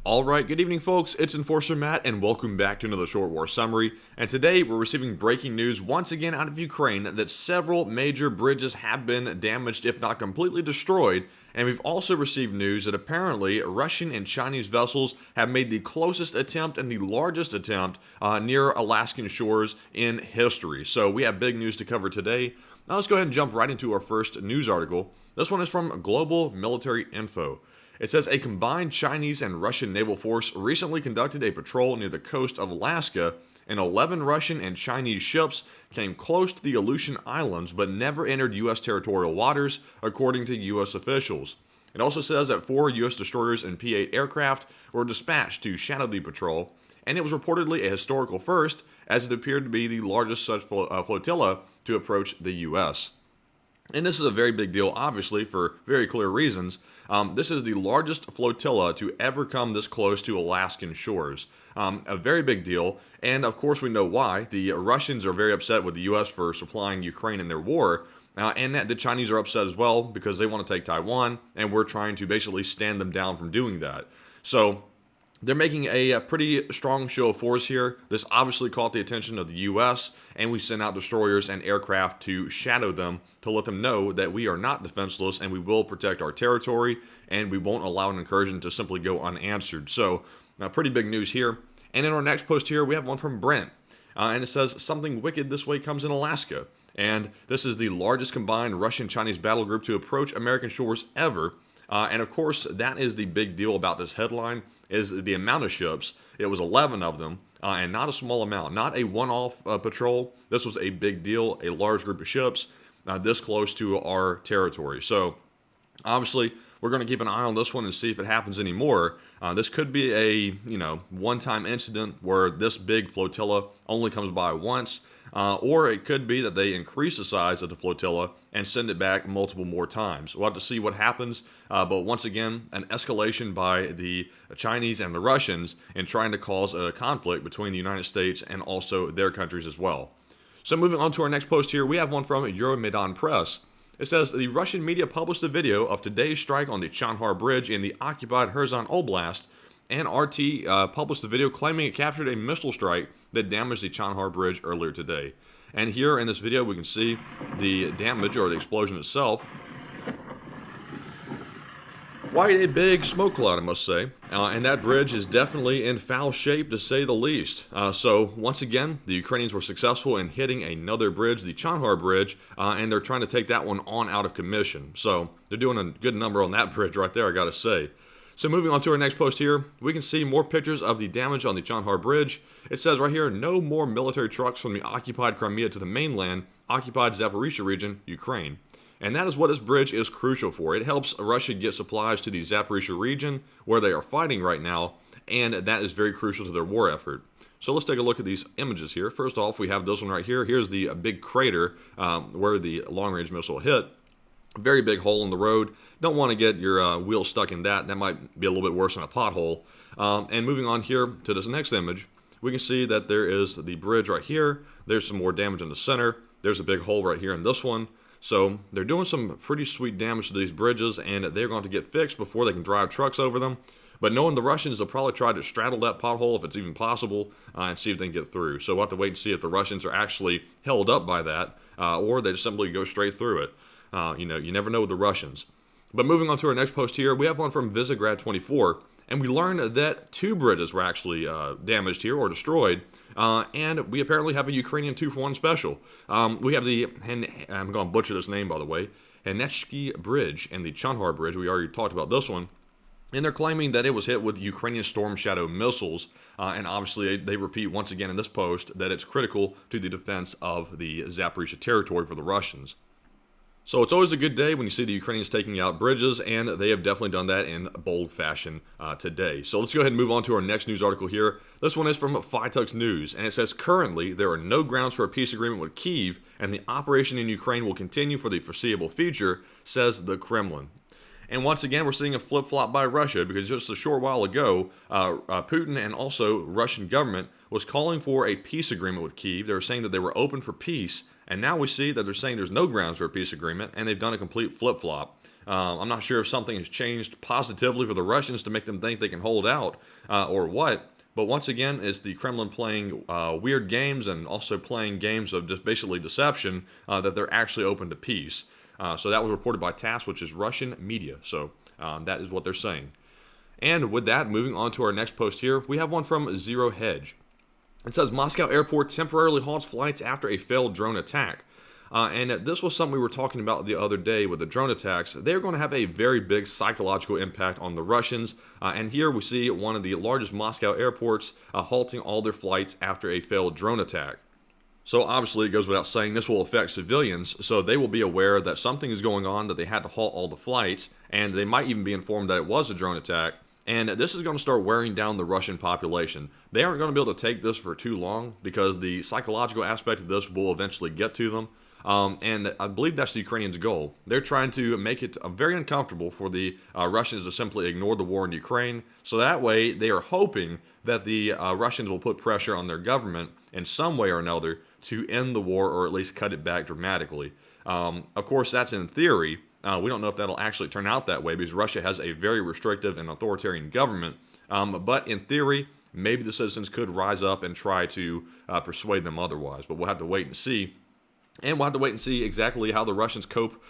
Alright, good evening folks, it's Enforcer Matt and welcome back to another Short War Summary. And today we're receiving breaking news once again out of Ukraine that several major bridges have been damaged if not completely destroyed. And we've also received news that apparently Russian and Chinese vessels have made the closest attempt and the largest attempt near Alaskan shores in history. So we have big news to cover today. Now let's go ahead and jump right into our first news article. This one is from Global Military Info. It says a combined Chinese and Russian naval force recently conducted a patrol near the coast of Alaska, and 11 Russian and Chinese ships came close to the Aleutian Islands but never entered U.S. territorial waters, according to U.S. officials. It also says that 4 U.S. destroyers and P-8 aircraft were dispatched to shadow the patrol, and it was reportedly a historical first, as it appeared to be the largest such flotilla to approach the U.S. And this is a very big deal, obviously, for very clear reasons. This is the largest flotilla to ever come this close to Alaskan shores. A very big deal, and of course we know why. The Russians are very upset with the U.S. for supplying Ukraine in their war, and the Chinese are upset as well because they want to take Taiwan, and we're trying to basically stand them down from doing that. So they're making a pretty strong show of force here. This obviously caught the attention of the U.S., and we sent out destroyers and aircraft to shadow them to let them know that we are not defenseless and we will protect our territory and we won't allow an incursion to simply go unanswered. So, pretty big news here. And in our next post here, we have one from Brent, and it says, something wicked this way comes in Alaska. And this is the largest combined Russian-Chinese battle group to approach American shores ever. And of course, that is the big deal about this headline, is the amount of ships. It was 11 of them, and not a small amount, not a one-off patrol. This was a big deal, a large group of ships this close to our territory. So, obviously, we're going to keep an eye on this one and see if it happens anymore. This could be a one-time incident where this big flotilla only comes by once. Or it could be that they increase the size of the flotilla and send it back multiple more times. We'll have to see what happens. But once again, an escalation by the Chinese and the Russians in trying to cause a conflict between the United States and also their countries as well. So moving on to our next post here, we have one from Euromaidan Press. It says the Russian media published a video of today's strike on the Chanhar Bridge in the occupied Kherson Oblast, and RT published a video claiming it captured a missile strike that damaged the Chanhar Bridge earlier today. And here in this video we can see the damage, or the explosion itself. Quite a big smoke cloud, I must say. And that bridge is definitely in foul shape, to say the least. So once again, the Ukrainians were successful in hitting another bridge, the Chanhar Bridge, and they're trying to take that one on out of commission. So they're doing a good number on that bridge right there, I gotta say. So moving on to our next post here, we can see more pictures of the damage on the Chanhar Bridge. It says right here, no more military trucks from the occupied Crimea to the mainland, occupied Zaporizhia region, Ukraine. And that is what this bridge is crucial for. It helps Russia get supplies to the Zaporizhia region, where they are fighting right now, and that is very crucial to their war effort. So let's take a look at these images here. First off, we have this one right here. Here's the big crater where the long-range missile hit. Very big hole in the road. Don't want to get your wheel stuck in that. That might be a little bit worse than a pothole. And moving on here to this next image, we can see that there is the bridge right here. There's some more damage in the center. There's a big hole right here in this one. So they're doing some pretty sweet damage to these bridges, and they're going to get fixed before they can drive trucks over them. But knowing the Russians, they'll probably try to straddle that pothole if it's even possible, and see if they can get through. So we'll have to wait and see if the Russians are actually held up by that, or they just simply go straight through it. You never know with the Russians. But moving on to our next post here, we have one from Visegrad 24, and we learned that 2 bridges were actually damaged here or destroyed, and we apparently have a Ukrainian 2-for-1 special. We have the, I'm going to butcher this name by the way, Henechki Bridge and the Chanhar Bridge. We already talked about this one. And they're claiming that it was hit with Ukrainian Storm Shadow missiles, and obviously they repeat once again in this post that it's critical to the defense of the Zaporizhia territory for the Russians. So it's always a good day when you see the Ukrainians taking out bridges, and they have definitely done that in bold fashion today. So let's go ahead and move on to our next news article here. This one is from Fytux News, and it says, currently there are no grounds for a peace agreement with Kyiv, and the operation in Ukraine will continue for the foreseeable future, says the Kremlin. And once again, we're seeing a flip-flop by Russia, because just a short while ago, Putin and also Russian government was calling for a peace agreement with Kyiv. They were saying that they were open for peace, and now we see that they're saying there's no grounds for a peace agreement, and they've done a complete flip-flop. I'm not sure if something has changed positively for the Russians to make them think they can hold out or what. But once again, it's the Kremlin playing weird games and also playing games of just basically deception that they're actually open to peace. So that was reported by TASS, which is Russian media. So that is what they're saying. And with that, moving on to our next post here, we have one from Zero Hedge. It says Moscow airport temporarily halts flights after a failed drone attack. And this was something we were talking about the other day with the drone attacks. They're going to have a very big psychological impact on the Russians. And here we see one of the largest Moscow airports halting all their flights after a failed drone attack. So obviously it goes without saying this will affect civilians, so they will be aware that something is going on, that they had to halt all the flights, and they might even be informed that it was a drone attack. And this is going to start wearing down the Russian population. They aren't going to be able to take this for too long because the psychological aspect of this will eventually get to them. And I believe that's the Ukrainians' goal. They're trying to make it very uncomfortable for the Russians to simply ignore the war in Ukraine. So that way, they are hoping that the Russians will put pressure on their government in some way or another to end the war or at least cut it back dramatically. Of course, that's in theory. We don't know if that'll actually turn out that way because Russia has a very restrictive and authoritarian government. But in theory, maybe the citizens could rise up and try to persuade them otherwise. But we'll have to wait and see. And we'll have to wait and see exactly how the Russians cope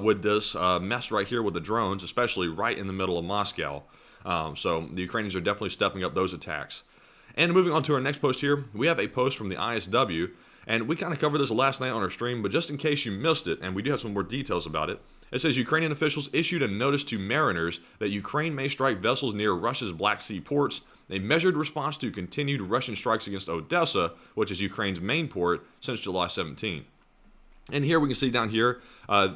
with this mess right here with the drones, especially right in the middle of Moscow. So the Ukrainians are definitely stepping up those attacks. And moving on to our next post here, we have a post from the ISW. And we kind of covered this last night on our stream, but just in case you missed it, and we do have some more details about it, it says Ukrainian officials issued a notice to mariners that Ukraine may strike vessels near Russia's Black Sea ports, a measured response to continued Russian strikes against Odessa, which is Ukraine's main port, since July 17th. And here we can see down here,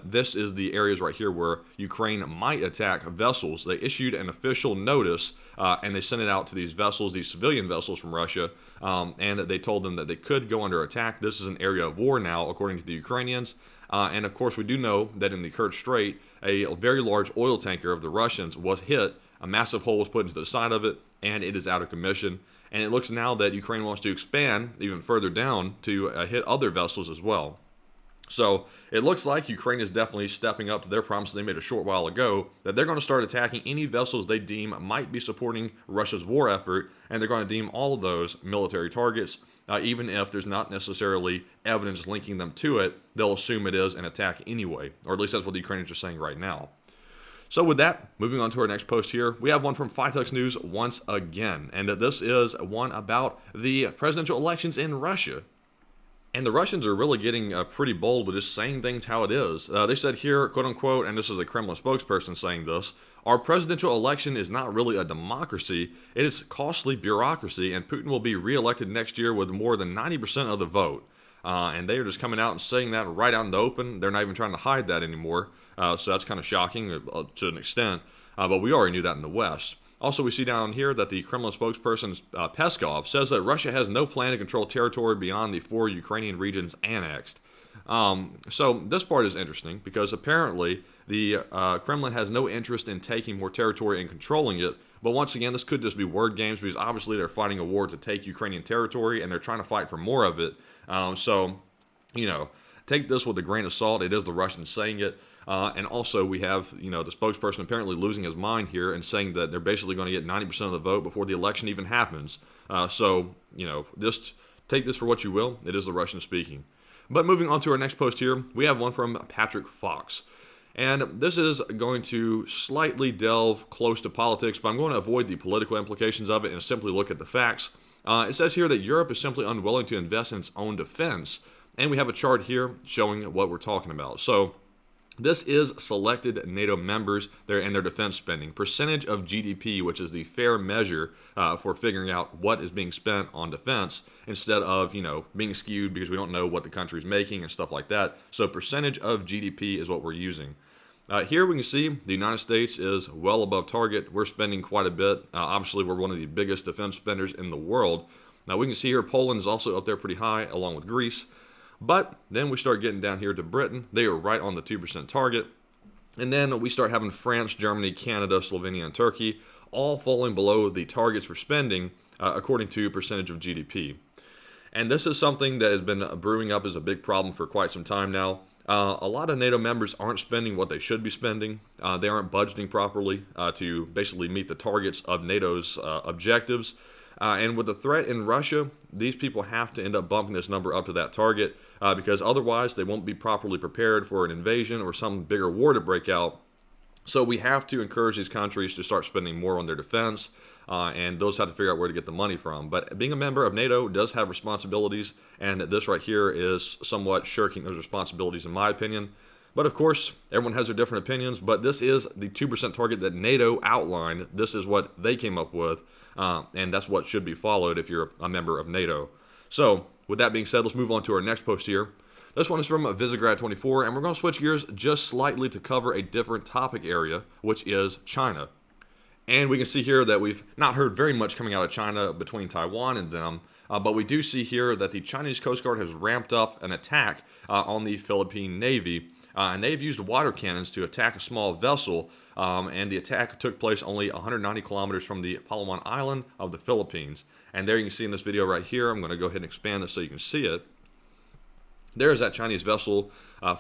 this is the areas right here where Ukraine might attack vessels. They issued an official notice and they sent it out to these vessels, these civilian vessels from Russia, and they told them that they could go under attack. This is an area of war now, according to the Ukrainians. And of course, we do know that in the Kerch Strait, a very large oil tanker of the Russians was hit. A massive hole was put into the side of it, and it is out of commission. And it looks now that Ukraine wants to expand even further down to hit other vessels as well. So it looks like Ukraine is definitely stepping up to their promise they made a short while ago that they're going to start attacking any vessels they deem might be supporting Russia's war effort, and they're going to deem all of those military targets, even if there's not necessarily evidence linking them to it. They'll assume it is an attack anyway, or at least that's what the Ukrainians are saying right now. So with that, moving on to our next post here, we have one from Fitex News once again, and this is one about the presidential elections in Russia. And the Russians are really getting pretty bold with just saying things how it is. They said here, quote unquote, and this is a Kremlin spokesperson saying this, our presidential election is not really a democracy, it is costly bureaucracy, and Putin will be reelected next year with more than 90% of the vote. And they are just coming out and saying that right out in the open. They're not even trying to hide that anymore. So that's kind of shocking to an extent. But we already knew that in the West. Also, we see down here that the Kremlin spokesperson, Peskov, says that Russia has no plan to control territory beyond the 4 Ukrainian regions annexed. So this part is interesting because apparently the Kremlin has no interest in taking more territory and controlling it. But once again, this could just be word games because obviously they're fighting a war to take Ukrainian territory and they're trying to fight for more of it. So, you know, take this with a grain of salt. It is the Russians saying it. And also we have, the spokesperson apparently losing his mind here and saying that they're basically going to get 90% of the vote before the election even happens. So, just take this for what you will. It is the Russians speaking. But moving on to our next post here, we have one from Patrick Fox. And this is going to slightly delve close to politics, but I'm going to avoid the political implications of it and simply look at the facts. It says here that Europe is simply unwilling to invest in its own defense. And we have a chart here showing what we're talking about. So this is selected NATO members and their defense spending. Percentage of GDP, which is the fair measure for figuring out what is being spent on defense, instead of, being skewed because we don't know what the country's making and stuff like that. So percentage of GDP is what we're using. Here we can see the United States is well above target. We're spending quite a bit. Obviously, we're one of the biggest defense spenders in the world. Now, we can see here Poland is also up there pretty high, along with Greece. But then we start getting down here to Britain. They are right on the 2% target. And then we start having France, Germany, Canada, Slovenia, and Turkey all falling below the targets for spending according to percentage of GDP. And this is something that has been brewing up as a big problem for quite some time now. A lot of NATO members aren't spending what they should be spending. They aren't budgeting properly to basically meet the targets of NATO's objectives. And with the threat in Russia, these people have to end up bumping this number up to that target because otherwise they won't be properly prepared for an invasion or some bigger war to break out. So we have to encourage these countries to start spending more on their defense, and those have to figure out where to get the money from. But being a member of NATO does have responsibilities, and this right here is somewhat shirking those responsibilities, in my opinion. But of course, everyone has their different opinions, but this is the 2% target that NATO outlined. This is what they came up with, and that's what should be followed if you're a member of NATO. So, with that being said, let's move on to our next post here. This one is from Visegrad24, and we're going to switch gears just slightly to cover a different topic area, which is China. And we can see here that we've not heard very much coming out of China between Taiwan and them, but we do see here that the Chinese Coast Guard has ramped up an attack on the Philippine Navy, and they've used water cannons to attack a small vessel, and the attack took place only 190 kilometers from the Palawan Island of the Philippines. And there you can see in this video right here, I'm going to go ahead and expand this so you can see it. There's that Chinese vessel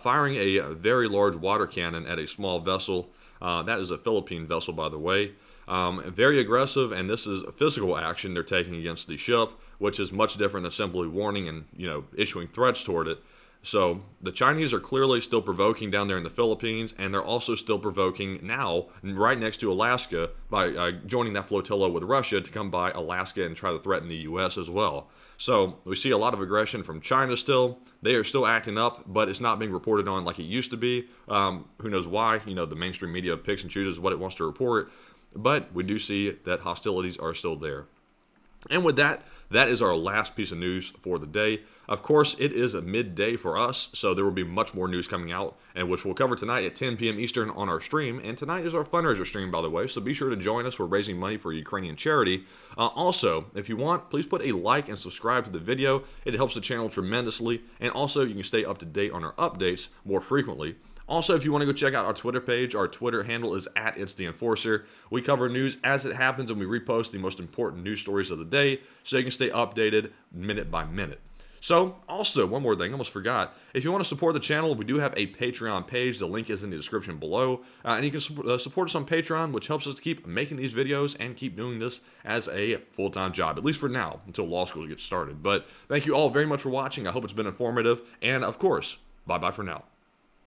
firing a very large water cannon at a small vessel. That is a Philippine vessel, by the way. Very aggressive, and this is a physical action they're taking against the ship, which is much different than simply warning and issuing threats toward it. So the Chinese are clearly still provoking down there in the Philippines, and they're also still provoking now right next to Alaska by joining that flotilla with Russia to come by Alaska and try to threaten the U.S. as well. So we see a lot of aggression from China still. They are still acting up, but it's not being reported on like it used to be. Who knows why? The mainstream media picks and chooses what it wants to report. But we do see that hostilities are still there. And with that, that is our last piece of news for the day. Of course, it is a midday for us, so there will be much more news coming out, and which we'll cover tonight at 10 p.m. Eastern on our stream. And tonight is our fundraiser stream, by the way, so be sure to join us. We're raising money for a Ukrainian charity. Also, if you want, please put a like and subscribe to the video. It helps the channel tremendously, and also you can stay up to date on our updates more frequently. Also, if you want to go check out our Twitter page, our Twitter handle is @It'sTheEnforcer. We cover news as it happens, and we repost the most important news stories of the day, so you can stay updated minute by minute. So, also, one more thing, I almost forgot. If you want to support the channel, we do have a Patreon page. The link is in the description below. And you can support us on Patreon, which helps us to keep making these videos and keep doing this as a full-time job, at least for now, until law school gets started. But thank you all very much for watching. I hope it's been informative. And, of course, bye-bye for now.